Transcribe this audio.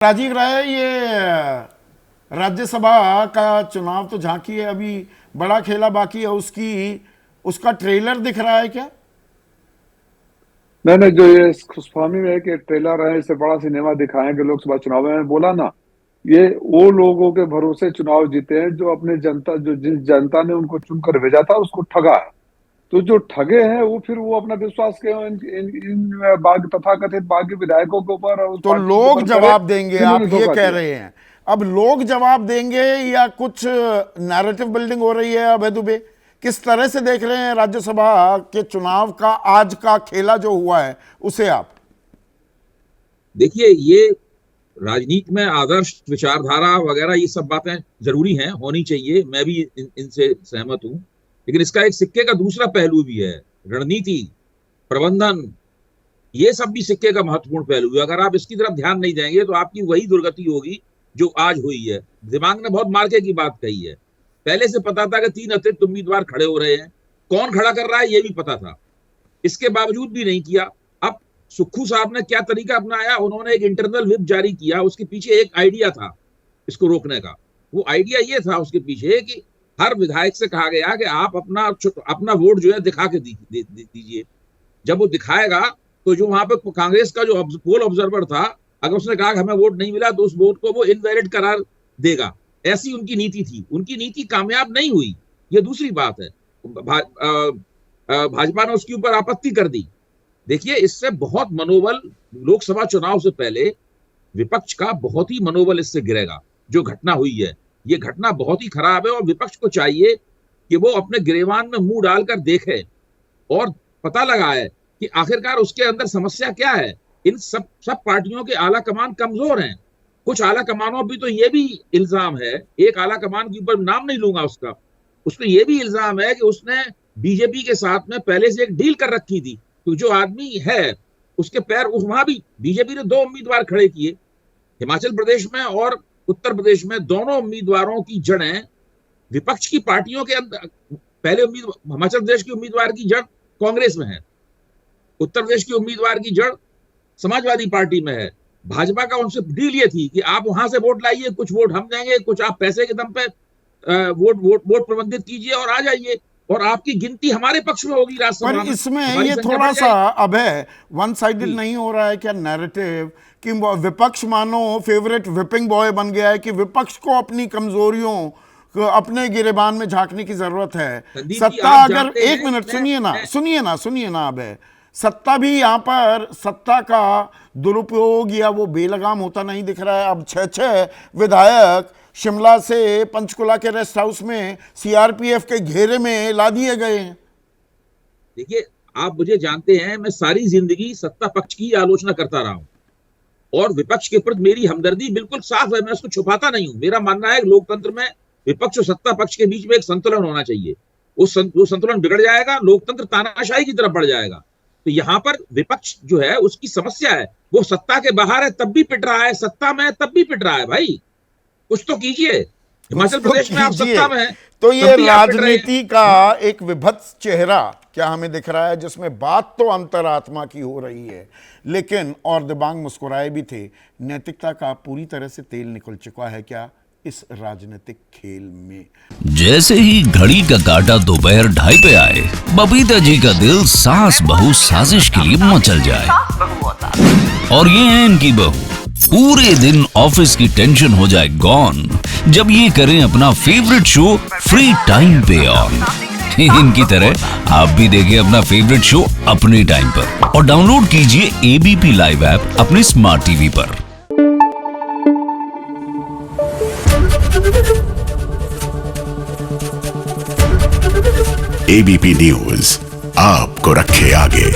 राजीव राय, ये राज्यसभा का चुनाव तो झांकी है, अभी बड़ा खेला बाकी है, उसका ट्रेलर दिख रहा है क्या? मैंने जो ये खुशफहमी में कि ट्रेलर है, इससे बड़ा सिनेमा दिखाएंगे लोकसभा चुनाव में, बोला ना, ये वो लोगों के भरोसे चुनाव जीते हैं जो अपने जनता, जो जिस जनता ने उनको चुनकर भेजा था उसको ठगा है। तो जो ठगे हैं वो फिर वो अपना विश्वास के इन, इन, इन बाग तथाकथित बागी विधायकों के ऊपर और उस तो पार्टी के लोग ऊपर करे जवाब देंगे, आप जिन्होंने ये धोखा कह दिया। रहे हैं? अब लोग जवाब देंगे या कुछ नैरेटिव बिल्डिंग हो रही है अभय दुबे? किस तरह से देख रहे हैं राज्यसभा के चुनाव का आज का खेला जो हुआ है उसे आप? देखिए, ये राजनीति में आदर्श विचारधारा वगैरह ये सब बातें जरूरी हैं, होनी चाहिए, मैं भी इनसे सहमत हूं। लेकिन इसका एक सिक्के का दूसरा पहलू भी है, रणनीति, प्रबंधन, ये सब भी सिक्के का महत्वपूर्ण पहलू है। अगर आप इसकी तरफ ध्यान नहीं देंगे तो आपकी वही दुर्गति होगी जो आज हुई है। दिमाग ने बहुत मार्के की बात कही है। पहले से पता था कि 3 अतिरिक्त उम्मीदवार खड़े हो रहे हैं, कौन खड़ा कर रहा है ये भी पता था, इसके बावजूद भी नहीं किया। अब सुक्खू साहब ने क्या तरीका अपनाया, उन्होंने एक इंटरनल व्हिप जारी किया। उसके पीछे एक आइडिया था इसको रोकने का। वो आइडिया ये था उसके पीछे कि हर विधायक से कहा गया कि आप अपना वोट जो है दिखा के दीजिए। जब वो दिखाएगा तो जो वहां पे कांग्रेस का जो पोल ऑब्जर्वर था, अगर उसने कहा कि हमें वोट नहीं मिला तो उस वोट को वो इनवैलिड करार देगा। ऐसी उनकी नीति थी। उनकी नीति कामयाब नहीं हुई, ये दूसरी बात है। भाजपा ने उसके ऊपर आपत्ति कर दी। देखिए, इससे बहुत मनोबल, लोकसभा चुनाव से पहले विपक्ष का बहुत ही मनोबल इससे गिरेगा। जो घटना हुई है, ये घटना बहुत ही खराब है और विपक्ष को चाहिए कि वो अपने गिरेबान में मुंह डालकर देखे और पता लगाए कि आखिरकार उसके अंदर समस्या क्या है। इन सब पार्टियों के आला कमान कमजोर हैं। कुछ आला कमानों पर तो ये भी इल्जाम है, एक आला कमान के ऊपर नाम नहीं लूंगा उसका, उसमें ये भी इल्जाम है कि उसने बीजेपी के साथ में पहले से एक डील कर रखी थी। तो जो आदमी है उसके पैर, वहां भी बीजेपी ने 2 उम्मीदवार खड़े किए, हिमाचल प्रदेश में और उत्तर प्रदेश में। दोनों उम्मीदवारों की जड़ें विपक्ष की पार्टियों के अंदर, पहले हिमाचल प्रदेश की उम्मीदवार की जड़ कांग्रेस में है, उत्तर प्रदेश की उम्मीदवार की जड़ समाजवादी पार्टी में है। भाजपा का उनसे डील ये थी कि आप वहां से वोट लाइए, कुछ वोट हम देंगे, कुछ आप पैसे के दम पे वोट प्रबंधित कीजिए और आ जाइए, और आपकी गिनती हमारे पक्ष में होगी राज्यसभा में। पर इसमें ये थोड़ा सा अभय वन साइडेड नहीं हो रहा है क्या नैरेटिव कि विपक्ष मानो फेवरेट विपिंग बॉय बन गया है कि विपक्ष को अपनी कमजोरियों को अपने गिरेबान में झांकने की जरूरत है? सत्ता अगर, एक मिनट सुनिए ना अभय, सत्ता भी यहाँ पर सत्ता का दुरुपयोग या वो बेलगाम होता नहीं दिख रहा है। अब 6 विधायक शिमला से पंचकुला के रेस्ट हाउस में सीआरपीएफ के घेरे में ला दिए गए हैं। देखिए, आप मुझे जानते हैं, मैं सारी जिंदगी सत्ता पक्ष की आलोचना करता रहा हूं और विपक्ष के प्रति मेरी हमदर्दी बिल्कुल साफ है, मैं उसको छुपाता नहीं हूं। मेरा मानना है लोकतंत्र में विपक्ष और सत्ता पक्ष के बीच में एक संतुलन होना चाहिए। वो संतुलन बिगड़ जाएगा, लोकतंत्र तानाशाही की तरफ बढ़ जाएगा। तो यहाँ पर विपक्ष जो है उसकी समस्या है, वो सत्ता के बाहर है तब भी पिट रहा है, सत्ता में है तब भी पिट रहा है। भाई कुछ तो कीजिए। हिमाचल प्रदेश में आप सत्ता में है, तो ये राजनीति का एक विभत्स चेहरा क्या हमें दिख रहा है, जिसमें बात तो अंतरात्मा की हो रही है, लेकिन और दिबांग मुस्कुराए भी थे। नैतिकता का पूरी तरह से तेल निकल चुका है क्या इस राजनीतिक खेल में? जैसे ही घड़ी का काटा दोपहर 2:30 पे आए, बबीता जी का दिल सास बहू साजिश के लिए मचल जाए। और ये है इनकी बहू, पूरे दिन ऑफिस की टेंशन हो जाए गॉन जब ये करें अपना फेवरेट शो फ्री टाइम पे ऑन। इनकी तरह आप भी देखिए अपना फेवरेट शो अपने टाइम पर और डाउनलोड कीजिए एबीपी लाइव ऐप अपने स्मार्ट टीवी पर। एबीपी न्यूज आपको रखे आगे।